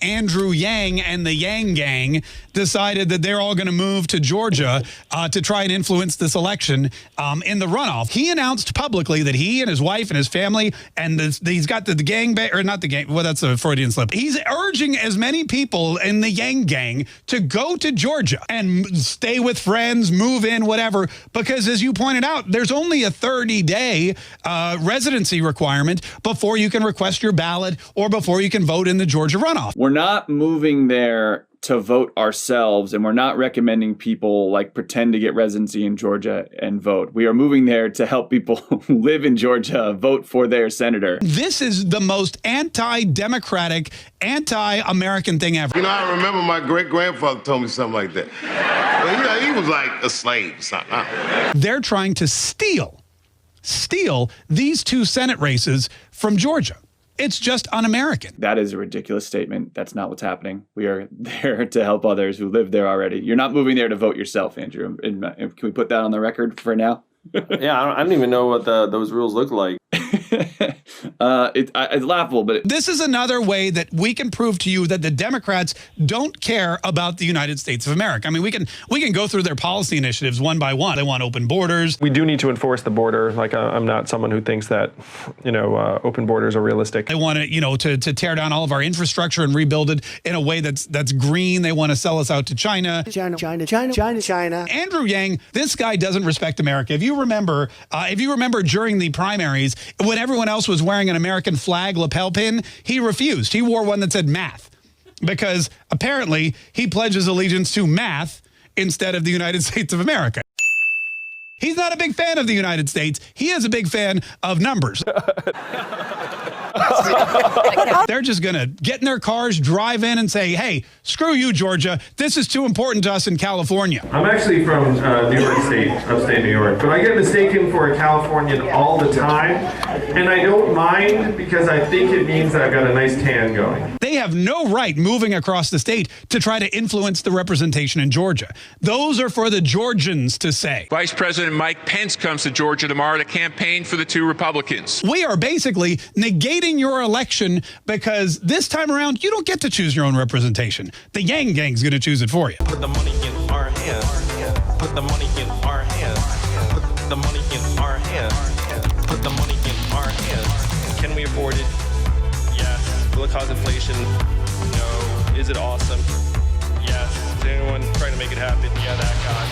Andrew Yang and the Yang Gang decided that they're all going to move to Georgia to try and influence this election in the runoff. He announced publicly that he and his wife and his family, and he's got the gang, or not the gang, well, that's a Freudian slip. He's urging as many people in the Yang Gang to go to Georgia and stay with friends, move in, whatever, because as you pointed out, there's only a 30-day residency requirement before you can request your ballot or before you can vote in the Georgia runoff. We're not moving there to vote ourselves, and we're not recommending people like pretend to get residency in Georgia and vote. We are moving there to help people who live in Georgia vote for their senator. This is the most anti-democratic, anti-American thing ever. You know, I remember my great-grandfather told me something like that. Well, you know, he was like a slave or something. They're trying to steal these two Senate races from Georgia. It's just un-American. That is a ridiculous statement. That's not what's happening. We are there to help others who live there already. You're not moving there to vote yourself, Andrew. Can we put that on the record for now? Yeah, I don't even know what those rules look like. It's laughable, but this is another way that we can prove to you that the Democrats don't care about the United States of America. I mean, we can go through their policy initiatives one by one. They want open borders. We do need to enforce the border. Like, I'm not someone who thinks that, open borders are realistic. They want to, to tear down all of our infrastructure and rebuild it in a way that's green. They want to sell us out to China. China. Andrew Yang, this guy doesn't respect America. If you remember during the primaries, when everyone else was wearing an American flag lapel pin, he refused. He wore one that said math because apparently he pledges allegiance to math instead of the United States of America. He's not a big fan of the United States. He is a big fan of numbers. They're just going to get in their cars, drive in and say, hey, screw you, Georgia. This is too important to us in California. I'm actually from New York State, upstate New York, but I get mistaken for a Californian all the time, and I don't mind because I think it means that I've got a nice tan going. They have no right moving across the state to try to influence the representation in Georgia. Those are for the Georgians to say. Vice President Mike Pence comes to Georgia tomorrow to campaign for the two Republicans. We are basically negating your election because this time around, you don't get to choose your own representation. The Yang Gang's going to choose it for you. Put the money in our hands. Put the money in our hands. Put the money in our hands. Put the money in our hands. Can we afford it? Yes. Will it cause inflation? No. Is it awesome? Yes. Is anyone trying to make it happen? Yeah, that guy.